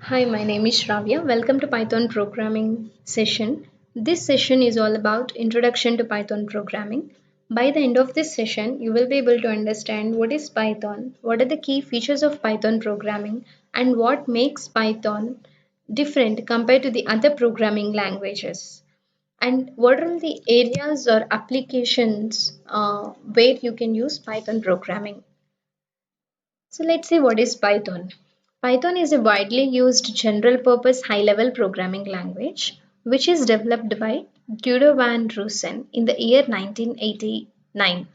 Hi, my name is Shravya. Welcome to Python programming session. This session is all about introduction to Python programming. By the end of this session, you will be able to understand what is Python, what are the key features of Python programming, and what makes Python different compared to the other programming languages. And what are the areas or applications where you can use Python programming. So let's see what is Python. Python is a widely used general purpose high level programming language which is developed by Guido van Roosem in the year 1989.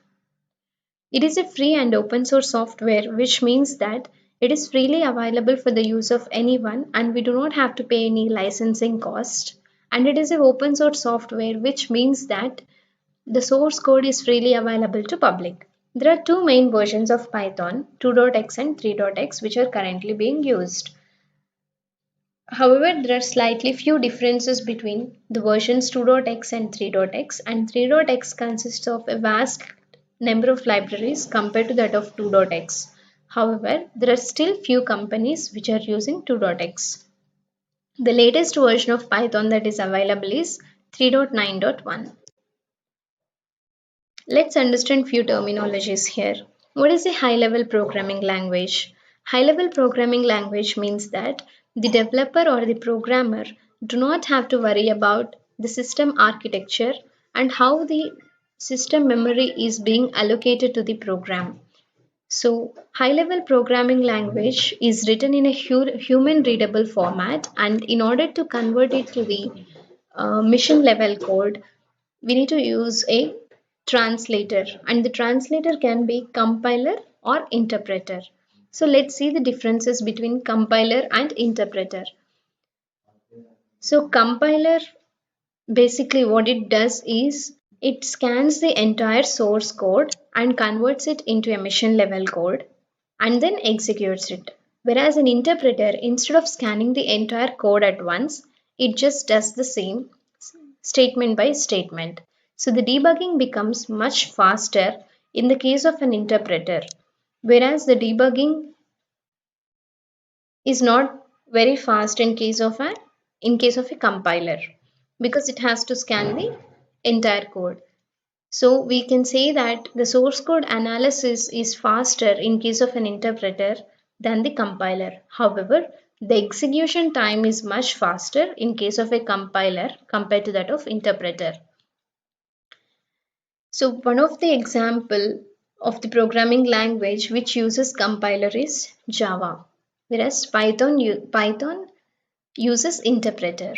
It is a free and open source software which means that it is freely available for the use of anyone and we do not have to pay any licensing cost. And it is an open source software which means that the source code is freely available to public. There are two main versions of Python, 2.x and 3.x, which are currently being used. However, there are slightly few differences between the versions 2.x and 3.x, and 3.x consists of a vast number of libraries compared to that of 2.x. However, there are still few companies which are using 2.x. The latest version of Python that is available is 3.9.1. Let's understand few terminologies here. What is a high-level programming language? High-level programming language means that the developer or the programmer do not have to worry about the system architecture and how the system memory is being allocated to the program. So, high-level programming language is written in a human-readable format, and in order to convert it to the mission level code, we need to use a translator, and the translator can be compiler or interpreter. So let's see the differences between compiler and interpreter. So compiler, basically what it does is it scans the entire source code and converts it into a mission level code and then executes it. Whereas an interpreter, instead of scanning the entire code at once, it just does the same statement by statement. So the debugging becomes much faster in the case of an interpreter, whereas the debugging is not very fast in case of a compiler because it has to scan the entire code. So we can say that the source code analysis is faster in case of an interpreter than the compiler. However, the execution time is much faster in case of a compiler compared to that of interpreter. So one of the example of the programming language which uses compiler is Java, whereas Python uses interpreter.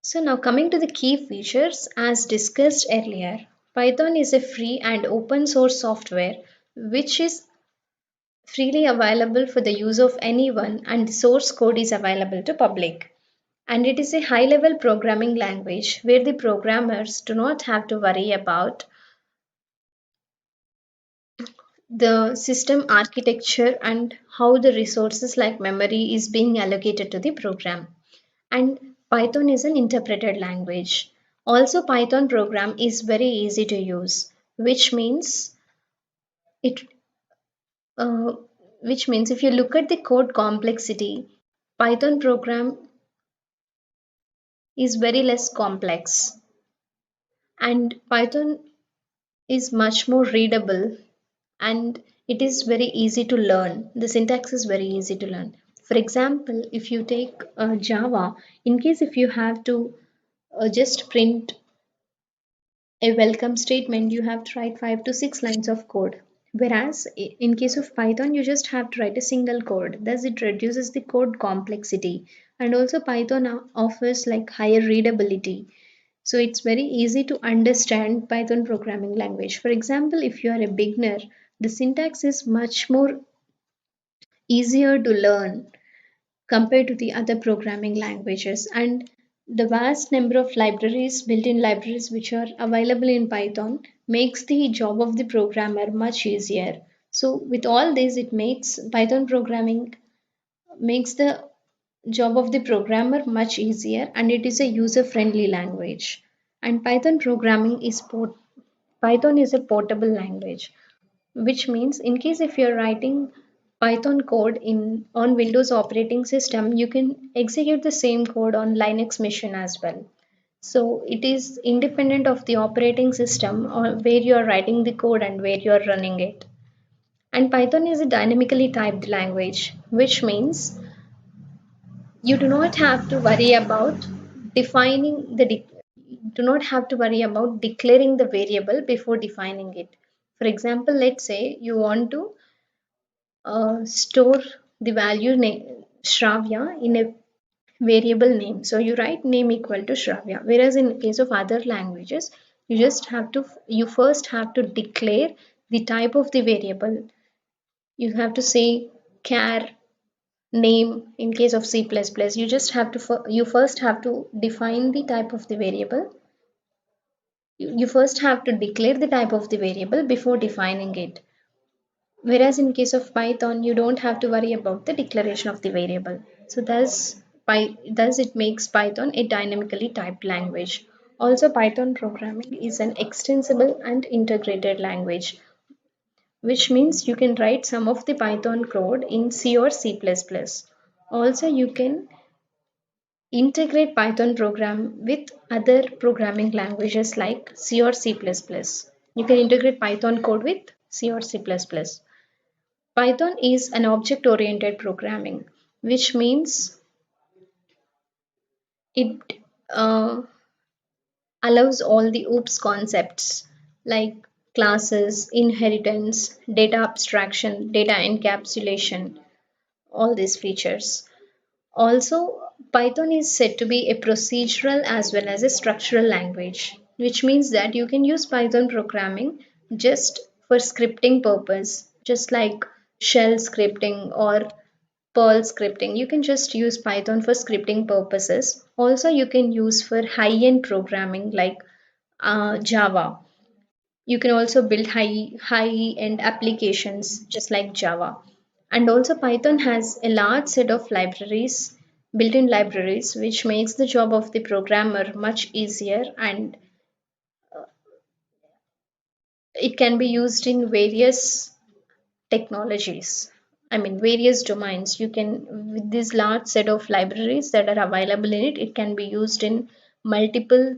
So now coming to the key features as discussed earlier, Python is a free and open source software which is freely available for the use of anyone and the source code is available to public. And it is a high level programming language where the programmers do not have to worry about the system architecture and how the resources like memory is being allocated to the program. And Python is an interpreted language. Also, Python program is very easy to use, it uh, which means if you look at the code complexity, Python program is very less complex, and Python is much more readable and it is very easy to learn. The syntax is very easy to learn. For example, if you take Java, in case if you have to just print a welcome statement, you have to write 5 to 6 lines of code. Whereas in case of Python, you just have to write a single code. Thus, it reduces the code complexity. And also, Python offers like higher readability. So it's very easy to understand Python programming language. For example, if you are a beginner, the syntax is much more easier to learn compared to the other programming languages, and the vast number of libraries, built-in libraries which are available in Python makes the job of the programmer much easier. So with all this, it makes Python programming makes the job of the programmer much easier, and it is a user friendly language. And Python is a portable language, which means in case if you're writing Python code in on Windows operating system, you can execute the same code on Linux machine as well. So it is independent of the operating system or where you are writing the code and where you are running it. And Python is a dynamically typed language, which means you do not have to worry about defining the do not have to worry about declaring the variable before defining it. For example, let's say you want to store the value name Shravya in a variable name. So you write name equal to Shravya. Whereas in case of other languages, you first have to declare the type of the variable. You have to say char name in case of C++. You just have to you first have to define the type of the variable. You first have to declare the type of the variable before defining it. Whereas in case of Python, you don't have to worry about the declaration of the variable. So thus it makes Python a dynamically typed language. Also, Python programming is an extensible and integrated language, which means you can write some of the Python code in C or C++. Also, you can integrate Python program with other programming languages like C or C++. You can integrate Python code with C or C++. Python is an object oriented programming, which means it uh, allows all the OOPS concepts like classes, inheritance, data abstraction, data encapsulation, all these features. Also, Python is said to be a procedural as well as a structural language, which means that you can use Python programming just for scripting purpose, just like shell scripting or Perl scripting. You can just use Python for scripting purposes. Also, you can use for high-end programming like Java. You can also build high-end applications just like Java. And also Python has a large set of libraries, built-in libraries, which makes the job of the programmer much easier, and it can be used in various technologies. I mean, various domains. You can, with this large set of libraries that are available in it, it can be used in multiple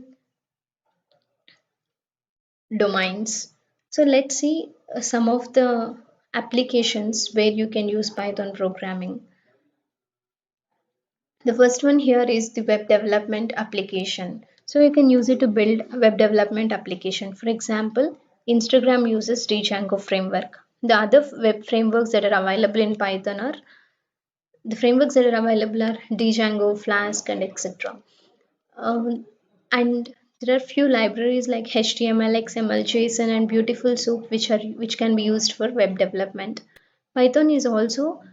domains. So let's see some of the applications where you can use Python programming. The first one here is the web development application. So you can use it to build a web development application. For example, Instagram uses Django framework. The other web frameworks that are available in Python are the frameworks that are available are Django, Flask, and etc. And there are few libraries like HTML, XML, JSON, and Beautiful Soup which can be used for web development. Python is also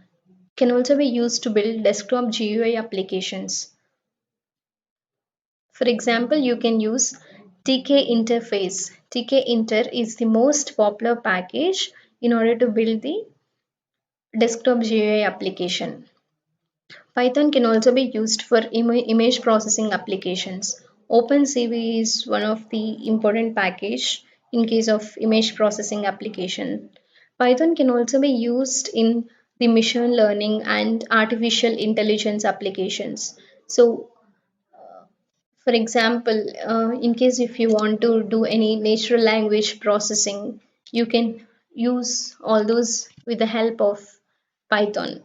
can also be used to build desktop GUI applications. For example, you can use TK interface. TK Inter is the most popular package in order to build the desktop GUI application. Python can also be used for image processing applications. OpenCV is one of the important package in case of image processing application. Python can also be used in the machine learning and artificial intelligence applications. So, for example, in case if you want to do any natural language processing, you can use all those with the help of Python.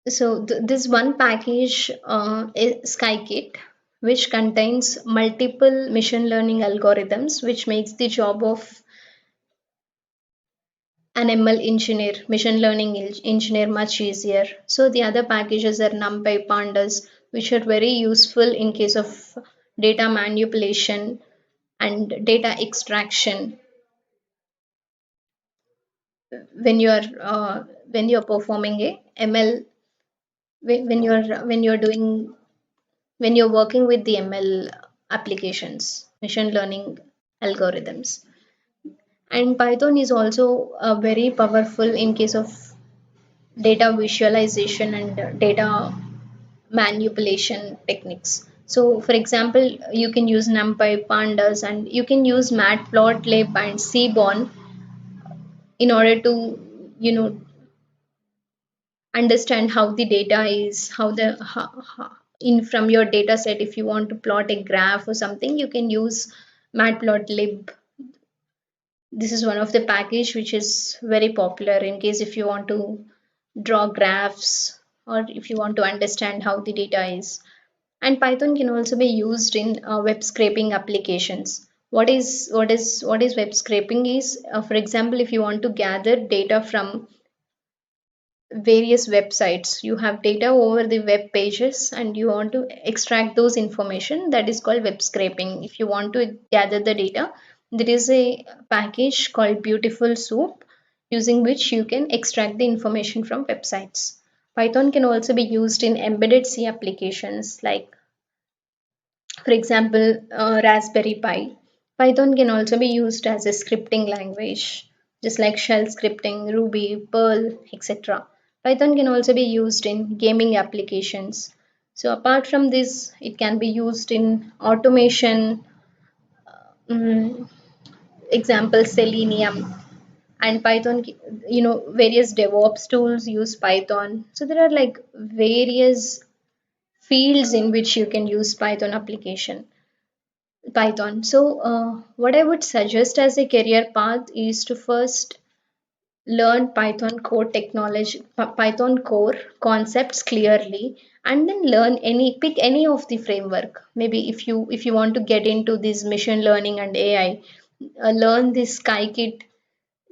So this one package is Skykit, which contains multiple machine learning algorithms, which makes the job of an ML engineer, machine learning engineer, much easier. So the other packages are NumPy, Pandas, which are very useful in case of data manipulation and data extraction when you are performing a ML when you're doing when you're working with the ML applications, machine learning algorithms. And Python is also very powerful in case of data visualization and data manipulation techniques. So, for example, you can use NumPy, Pandas, and you can use Matplotlib and Seaborn in order to, understand how the data is, in from your data set. If you want to plot a graph or something, you can use matplotlib. This is one of the package which is very popular in case if you want to draw graphs, or if you want to understand how the data is. And Python can also be used in web scraping applications. What is web scraping is, for example, if you want to gather data from various websites, you have data over the web pages and you want to extract those information, that is called web scraping. If you want to gather the data, there is a package called Beautiful Soup, using which you can extract the information from websites. Python can also be used in embedded C applications, like for example, Raspberry Pi. Python can also be used as a scripting language, just like shell scripting, Ruby, Perl, etc. Python can also be used in gaming applications. So, apart from this, it can be used in automation, mm, example Selenium, and Python. Various DevOps tools use Python. So, there are like various fields in which you can use Python. So, what I would suggest as a career path is to first learn Python core concepts clearly, and then pick any of the framework. Maybe if you want to get into this machine learning and AI, learn this Scikit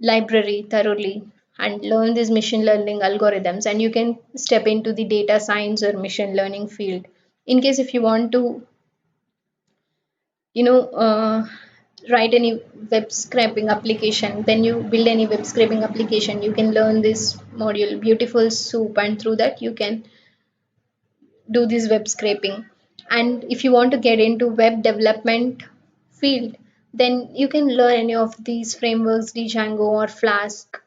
library thoroughly and learn these machine learning algorithms, and you can step into the data science or machine learning field. In case if you want to you know write any web scraping application, then you build any web scraping application, you can learn this module Beautiful Soup, and through that you can do this web scraping. And if you want to get into web development field, then you can learn any of these frameworks, Django or Flask,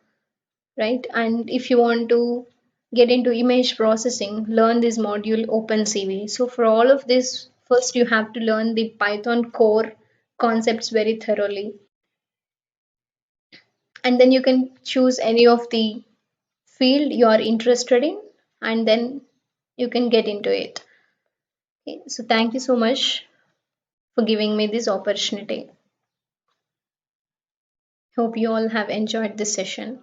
right? And if you want to get into image processing, learn this module OpenCV. So for all of this, first you have to learn the Python core concepts very thoroughly, and then you can choose any of the field you are interested in, and then you can get into it. Okay, so thank you so much for giving me this opportunity. Hope you all have enjoyed this session.